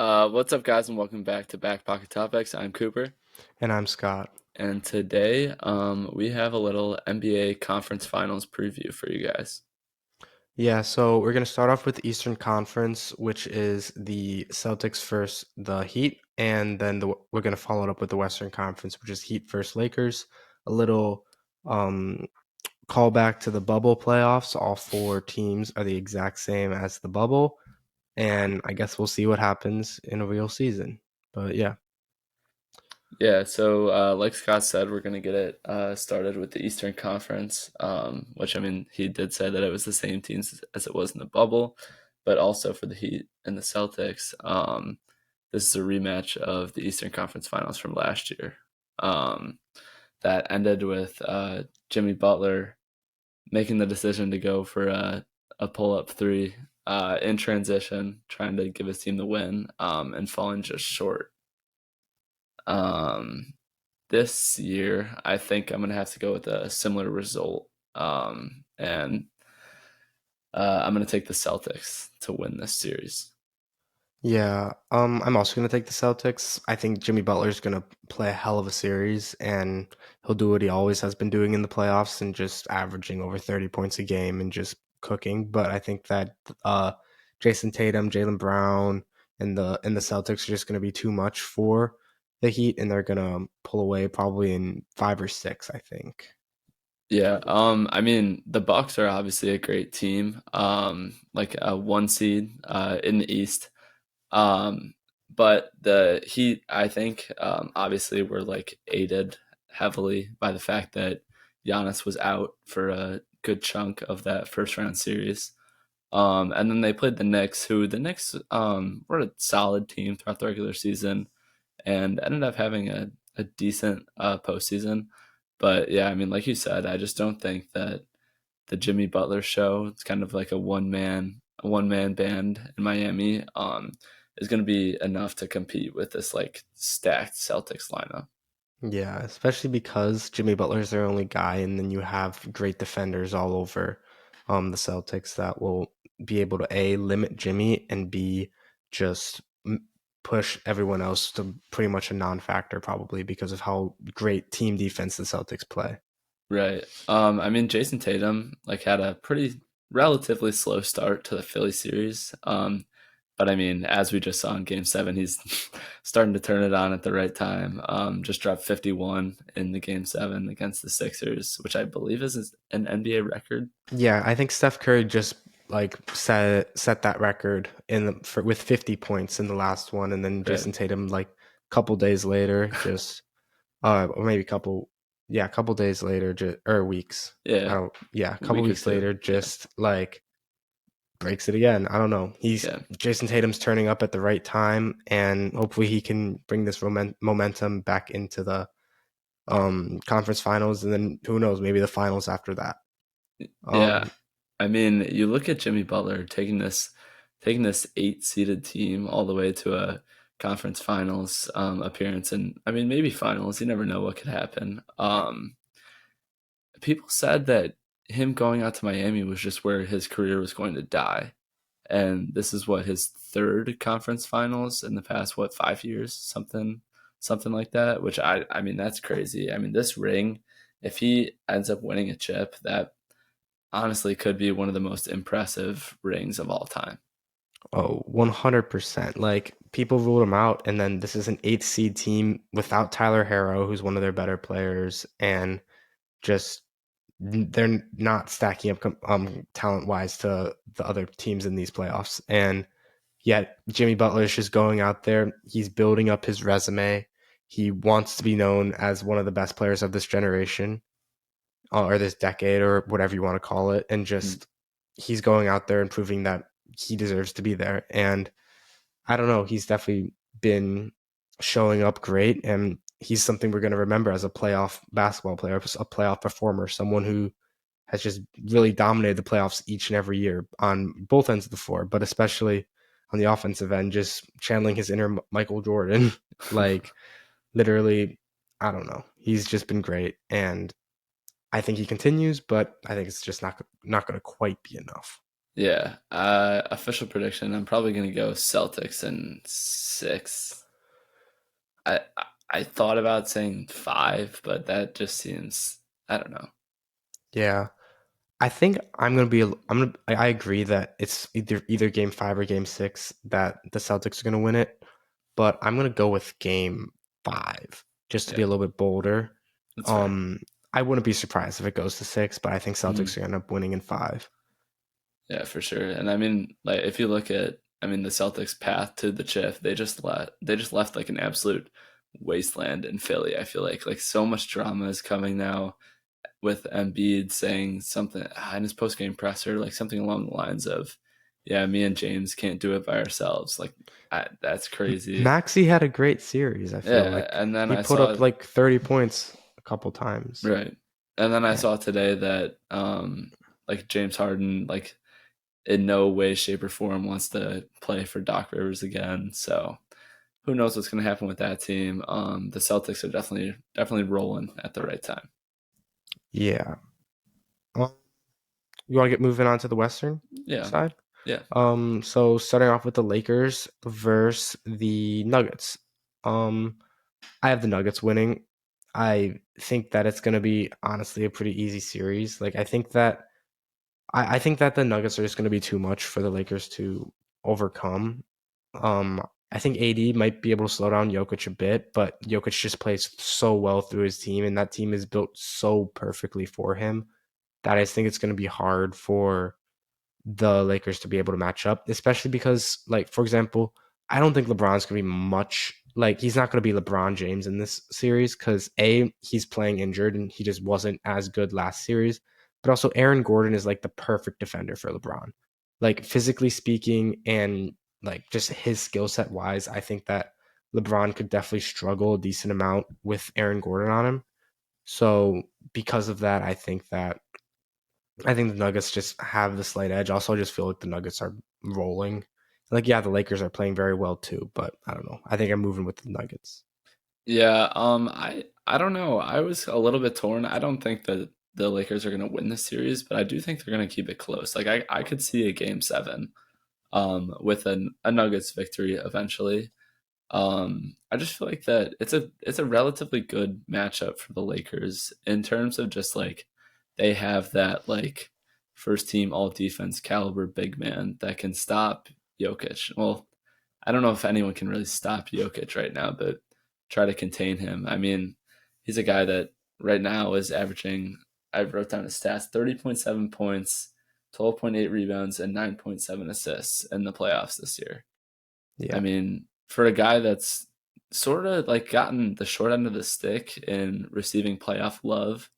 What's up, guys, and welcome back to Back Pocket Topics. I'm Cooper, And I'm Scott. and today we have a little NBA Conference Finals preview for you guys. Yeah, so we're going to start off with the Eastern Conference, which is the Celtics versus the Heat, and then we're going to follow it up with the Western Conference, which is Heat versus Lakers. A little um, callback to the bubble playoffs. All four teams are the exact same as the bubble, and I guess we'll see what happens in a real season. But yeah. Yeah, so like Scott said, we're gonna get it started with the Eastern Conference, which I mean he did say that it was the same teams as it was in the bubble, but also for the Heat and the Celtics. This is a rematch of the Eastern Conference Finals from last year. Um, that ended with Jimmy Butler making the decision to go for a pull up three in transition, trying to give his team the win, and falling just short. Um, this year, I think I'm gonna have to go with a similar result, and I'm gonna take the Celtics to win this series. Yeah, I'm also going to take the Celtics. I think Jimmy Butler's going to play a hell of a series, and he'll do what he always has been doing in the playoffs and just averaging over 30 points a game and just cooking. But I think that Jason Tatum, Jaylen Brown, and the Celtics are just going to be too much for the Heat, and they're going to pull away probably in five or six, I think. Yeah, I mean the Bucks are obviously a great team, like a one seed in the East. Um, but the Heat, I think, obviously were like aided heavily by the fact that Giannis was out for a good chunk of that first round series. And then they played the Knicks, who the Knicks were a solid team throughout the regular season and ended up having a decent postseason. But yeah, I mean, like you said, I just don't think that the Jimmy Butler show, it's kind of like a one man band in Miami, is going to be enough to compete with this like stacked Celtics lineup. Yeah, especially because Jimmy Butler's their only guy, and then you have great defenders all over the Celtics that will be able to A, limit Jimmy, and B, just push everyone else to pretty much a non-factor probably because of how great team defense the Celtics play. Right. I mean, Jason Tatum like had a pretty relatively slow start to the Philly series. But I mean, as we just saw in Game Seven, he's starting to turn it on at the right time. Just dropped 51 in the Game Seven against the Sixers, which I believe is an NBA record. Yeah, I think Steph Curry just like set that record with 50 points in the last one, and then Right. Jason Tatum like a couple days later just or maybe a couple days later, or weeks. I Yeah, don't, yeah, a a couple week or weeks two. later, Yeah, just like breaks it again. I don't know. yeah, Jason Tatum's turning up at the right time, and hopefully he can bring this momentum back into the conference finals, and then who knows, maybe the finals after that. yeah. Um, I mean, you look at Jimmy Butler taking this eight-seeded team all the way to a conference finals appearance, and I mean maybe finals. You never know what could happen. People said that him going out to Miami was just where his career was going to die, and this is what his third conference finals in the past 5 years, something like that. Which I mean that's crazy. I mean this ring, if he ends up winning a chip, that honestly could be one of the most impressive rings of all time. oh, 100%. Like people ruled him out, and then this is an eighth seed team without Tyler Harrow, who's one of their better players, and just they're not stacking up talent wise to the other teams in these playoffs. And yet Jimmy Butler is just going out there. He's building up his resume. He wants to be known as one of the best players of this generation or this decade or whatever you want to call it. And Mm. just he's going out there and proving that he deserves to be there. And I don't know. He's definitely been showing up great, and he's something we're going to remember as a playoff basketball player, a playoff performer, someone who has just really dominated the playoffs each and every year on both ends of the floor, but especially on the offensive end, just channeling his inner Michael Jordan. Like literally, I don't know. He's just been great, and I think he continues, but I think it's just not going to quite be enough. Yeah. Official prediction. I'm probably gonna go Celtics in 6. I thought about saying 5, but that just seems, I don't know. Yeah. I think I'm gonna be. I agree that it's either game five or game six that the Celtics are gonna win it, but I'm gonna go with game five just to be Yeah, a little bit bolder. that's fair. Um, I wouldn't be surprised if it goes to six, but I think Mhm. Celtics are gonna end up winning in five. Yeah, for sure. And I mean, like if you look at, I mean, the Celtics' path to the chip, they just left like an absolute wasteland in Philly. I feel like so much drama is coming now with Embiid saying something in his post game presser, like something along the lines of, "Yeah, me and James can't do it by ourselves." Like that's crazy. Maxi had a great series. I feel Yeah, like and then he I put up saw like 30 points a couple times. right, and then I And saw today that like James Harden like in no way, shape, or form wants to play for Doc Rivers again. So who knows what's going to happen with that team? The Celtics are definitely rolling at the right time. yeah, you want to get moving on to the Western Yeah, side? yeah. So starting off with the Lakers versus the Nuggets. Um, I have the Nuggets winning. I think that it's going to be honestly a pretty easy series. Like I think that the Nuggets are just going to be too much for the Lakers to overcome. I think AD might be able to slow down Jokic a bit, but Jokic just plays so well through his team, and that team is built so perfectly for him that I just think it's going to be hard for the Lakers to be able to match up, especially because, like, for example, I don't think LeBron's going to be much like he's not going to be LeBron James in this series because he's playing injured and he just wasn't as good last series. But also, Aaron Gordon is like the perfect defender for LeBron, like physically speaking, and like just his skill set wise. I think that LeBron could definitely struggle a decent amount with Aaron Gordon on him. So because of that, I think the Nuggets just have the slight edge. Also, I just feel like the Nuggets are rolling. Like, yeah, the Lakers are playing very well too, but I don't know. I think I'm moving with the Nuggets. Yeah, I don't know. I was a little bit torn. I don't think that the Lakers are going to win this series, but I do think they're going to keep it close. Like I could see a game 7 with a Nuggets victory eventually. I just feel like that it's a relatively good matchup for the Lakers in terms of just like they have that like first team all defense caliber big man that can stop Jokic. Well, I don't know if anyone can really stop Jokic right now, but try to contain him. I mean, he's a guy that right now is averaging, I wrote down his stats, 30.7 points, 12.8 rebounds, and 9.7 assists in the playoffs this year. I Yeah. mean, for a guy that's sort of like gotten the short end of the stick in receiving playoff love,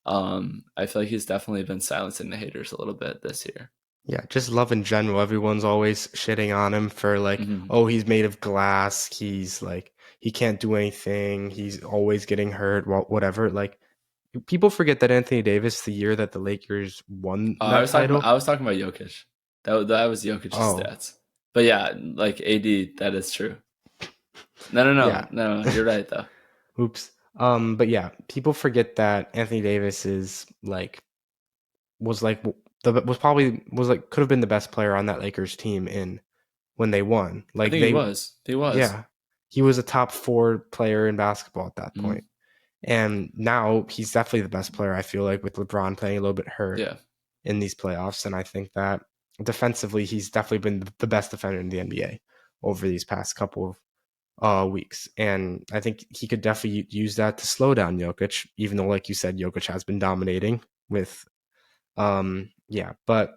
I feel like he's definitely been silencing the haters a little bit this year. Yeah, just love in general. Everyone's always shitting on him for like, Hmm. oh, he's made of glass. He's like, he can't do anything. He's always getting hurt. Whatever. Like, people forget that Anthony Davis, the year that the Lakers won that title. I was talking about Jokic. That was Jokic's Oh, stats. But yeah, like AD, that is true. yeah. No. You're right though. Oops. But yeah, people forget that Anthony Davis is like was like the was probably was like could have been the best player on that Lakers team in when they won. I Like think he they was. He was. yeah, he was a top 4 player in basketball at that point. Hmm. And now he's definitely the best player I feel like with LeBron playing a little bit hurt Yeah. in these playoffs and I think that defensively he's definitely been the best defender in the NBA over these past couple of weeks. And I think he could definitely use that to slow down Jokic, even though, like you said, Jokic has been dominating with yeah, but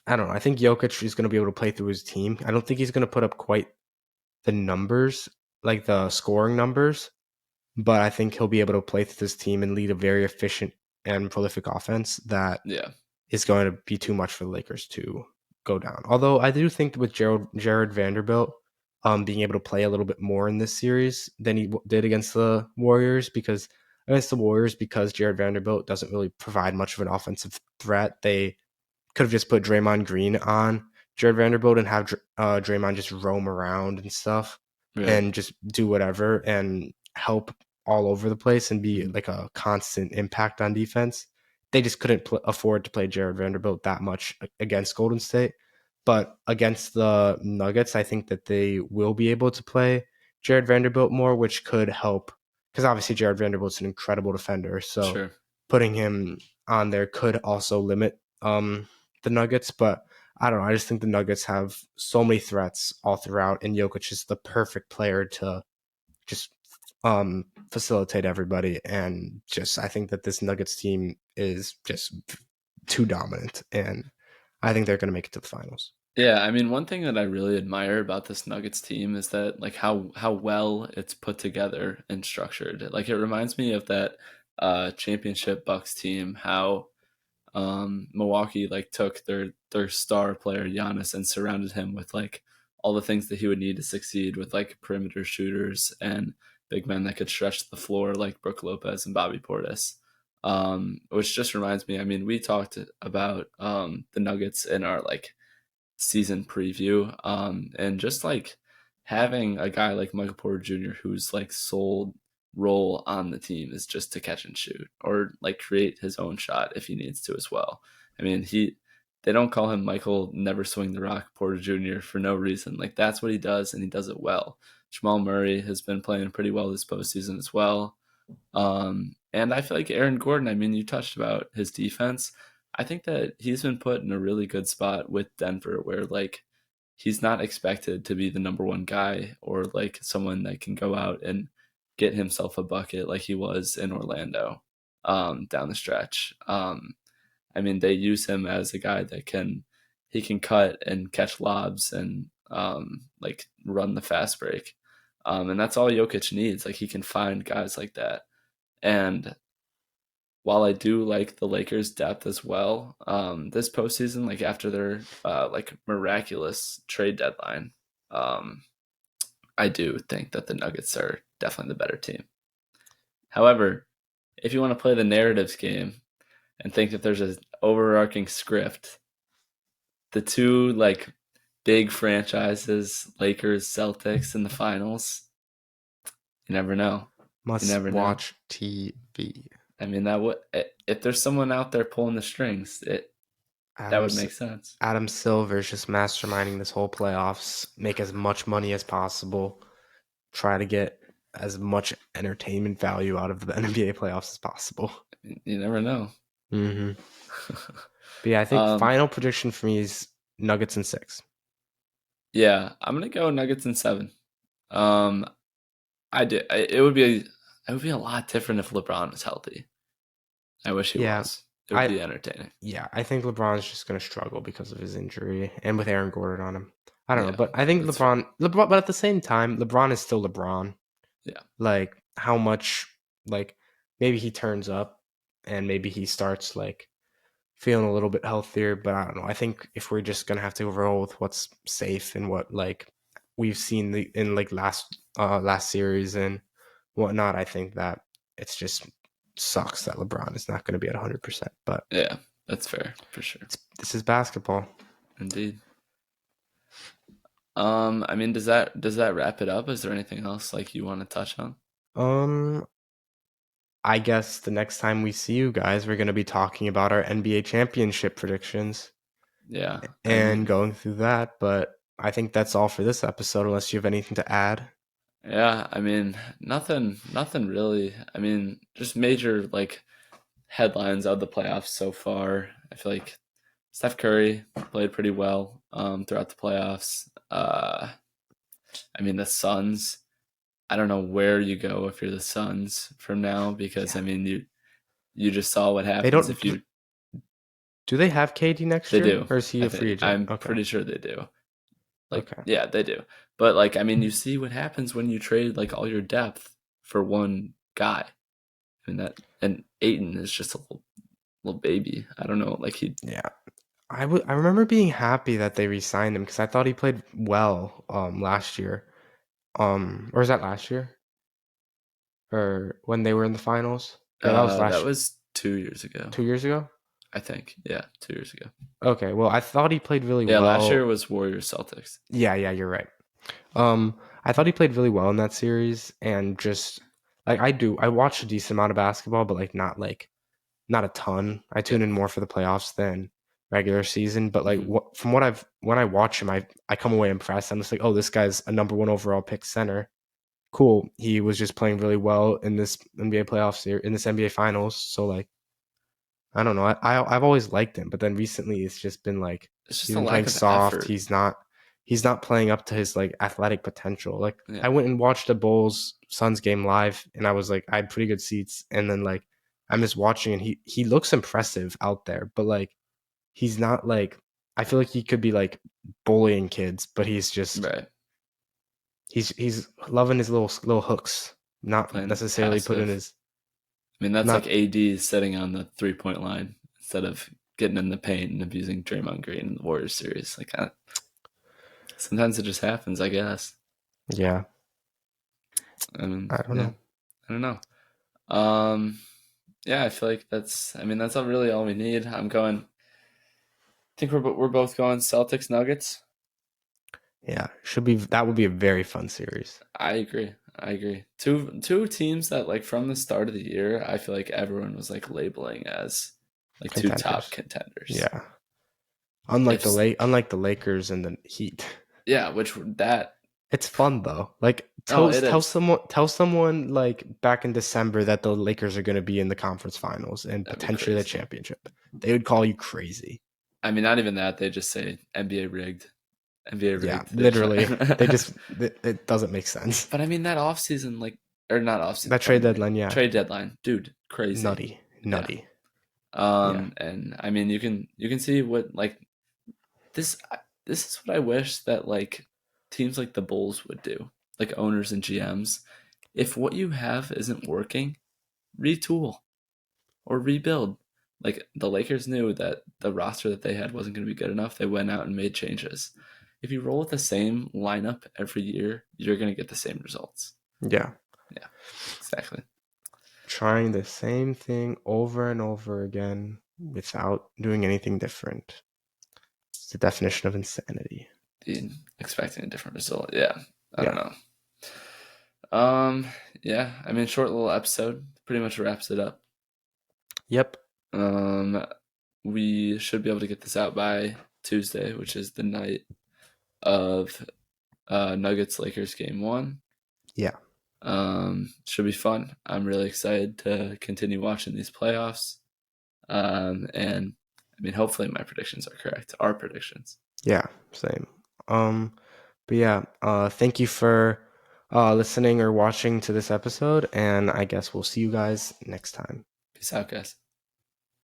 I don't know. I think Jokic is going to be able to play through his team. I don't think he's going to put up quite the numbers, like the scoring numbers, but I think he'll be able to play through this team and lead a very efficient and prolific offense that Yeah. is going to be too much for the Lakers to go down. Although I do think that with Jared Vanderbilt being able to play a little bit more in this series than he did against the Warriors because Jared Vanderbilt doesn't really provide much of an offensive threat. They could have just put Draymond Green on Jared Vanderbilt and have Draymond just roam around and stuff Right. and just do whatever and help all over the place and be Mhm. like a constant impact on defense. they just couldn't afford to play Jared Vanderbilt that much against Golden State. But against the Nuggets, I think that they will be able to play Jared Vanderbilt more, which could help because obviously Jared Vanderbilt's an incredible defender. So Sure. putting him on there could also limit the Nuggets. But I don't know. I just think the Nuggets have so many threats all throughout, and Jokic is the perfect player to just facilitate everybody. And just I think that this Nuggets team is just too dominant, and I think they're going to make it to the finals. Yeah, I mean, one thing that I really admire about this Nuggets team is that like how well it's put together and structured. Like it reminds me of that championship Bucks team, how Milwaukee like took their star player Giannis and surrounded him with like all the things that he would need to succeed with like perimeter shooters and big men that could stretch the floor like Brook Lopez and Bobby Portis. Which just reminds me, I mean, we talked about the Nuggets in our like season preview. And just like having a guy like Michael Porter Jr. whose like sole role on the team is just to catch and shoot or like create his own shot if he needs to as well. I mean, they don't call him Michael Never Swing the Rock Porter Jr. for no reason. Like that's what he does and he does it well. Jamal Murray has been playing pretty well this postseason as well. And I feel like Aaron Gordon, I mean, you touched about his defense. I think that he's been put in a really good spot with Denver where like he's not expected to be the number one guy or like someone that can go out and get himself a bucket like he was in Orlando down the stretch. I mean, they use him as a guy that he can cut and catch lobs and like run the fast break. And that's all Jokic needs. Like he can find guys like that. And while I do like the Lakers' depth as well, this postseason, like after their like miraculous trade deadline, I do think that the Nuggets are definitely the better team. However, if you want to play the narratives game and think that there's an overarching script, the two like big franchises, Lakers, Celtics in the finals, you never know. Must You never watch TV. I mean, that would if there's someone out there pulling the strings, that would make sense. Adam Silver is just masterminding this whole playoffs, make as much money as possible, try to get as much entertainment value out of the NBA playoffs as possible. You never know. Mm-hmm. But yeah, I think final prediction for me is Nuggets in 6. Yeah, I'm gonna go Nuggets in 7. It would be a lot different if LeBron was healthy. I wish he was. It would be entertaining. Yeah, I think LeBron's just going to struggle because of his injury and with Aaron Gordon on him. I don't know, but I think LeBron, but at the same time, LeBron is still LeBron. Yeah. Like how much, like maybe he turns up and maybe he starts like feeling a little bit healthier, but I don't know. I think if we're just going to have to roll with what's safe and what like we've seen in like last series and whatnot, I think that it's just sucks that LeBron is not going to be at 100%. But yeah, that's fair for sure. This is basketball, indeed. I mean, does that wrap it up? Is there anything else like you want to touch on? I guess the next time we see you guys, we're going to be talking about our NBA championship predictions. Yeah, and going through that. But I think that's all for this episode, unless you have anything to add. Yeah, I mean, nothing really. I mean, just major like headlines of the playoffs so far. I feel like Steph Curry played pretty well throughout the playoffs. I mean, the Suns. I don't know where you go if you're the Suns from now because I mean, you just saw what happens if you. Do they have KD next year? They do. Or is he a free agent? I'm pretty sure they do. Like, yeah, they do. But like, I mean, you see what happens when you trade like all your depth for one guy. I mean and Ayton is just a little baby. I don't know, like he. Yeah, I remember being happy that they re-signed him because I thought he played well last year. Or was that last year? Or when they were in the finals? Yeah, that was 2 years ago. 2 years ago? I think. Yeah, 2 years ago. Okay, well, I thought he played really well. Yeah, last year was Warriors Celtics. Yeah, you're right. I thought he played really well in that series, and just like I watched a decent amount of basketball, but like not like not a ton. I tune in more for the playoffs than regular season, but like Mhm. from what I've when I watch him, I come away impressed. I'm just like, oh, this guy's a number one overall pick center. Cool. He was just playing really well in this NBA playoffs here in this NBA finals. So like, I don't know. I've always liked him, but then recently it's just been like It's just he's a been lack playing of soft. effort. He's not playing up to his like athletic potential. Like Yeah. I went and watched the Bulls Suns game live, and I was like, I had pretty good seats, and then like I'm just watching, and he looks impressive out there, but like he's not like I feel like he could be like bullying kids, but Right. he's loving his little hooks, not Playing necessarily putting passive. his I mean, that's like not AD sitting on the 3-point line instead of getting in the paint and abusing Draymond Green in the Warriors series. Like, sometimes it just happens, I guess. yeah, I mean, I don't yeah, know. I don't know. Um, yeah, I feel like I mean, that's not really all we need. I think we're both going Celtics Nuggets. Yeah, should be that would be a very fun series. I agree. I agree. Two teams that like from the start of the year, I feel like everyone was like labeling as like two top Contenders. contenders. Yeah. Unlike If unlike the Lakers and the Heat. yeah, which that It's fun though. Like oh, it is. tell someone like back in December that the Lakers are going to be in the conference finals and That'd be potentially the crazy. championship. They would call you crazy. I mean, not even that. They just say NBA rigged. NBA Yeah, rigged. literally. It doesn't make sense. But I mean that offseason, like or not offseason, That trade deadline, yeah. trade deadline, dude, crazy. Nutty. Yeah. Nutty. Yeah. And I mean you can see what like this this is what I wish that like teams like the Bulls would do, like owners and GMs. If what you have isn't working, retool or rebuild. Like the Lakers knew that the roster that they had wasn't going to be good enough. They went out and made changes. If you roll with the same lineup every year, you're going to get the same results. Yeah. Yeah, exactly. Trying the same thing over and over again without doing anything different. It's the definition of insanity. Expecting a different result. Yeah, I don't Yeah. know. Yeah, I mean, short little episode pretty much wraps it up. Yep. Um, we should be able to get this out by Tuesday, which is the night of Nuggets Lakers game 1. Yeah. Should be fun. I'm really excited to continue watching these playoffs. And I mean, hopefully my predictions are correct. Our predictions. Yeah. Same. But yeah, thank you for listening or watching to this episode, and I guess we'll see you guys next time. Peace out, guys.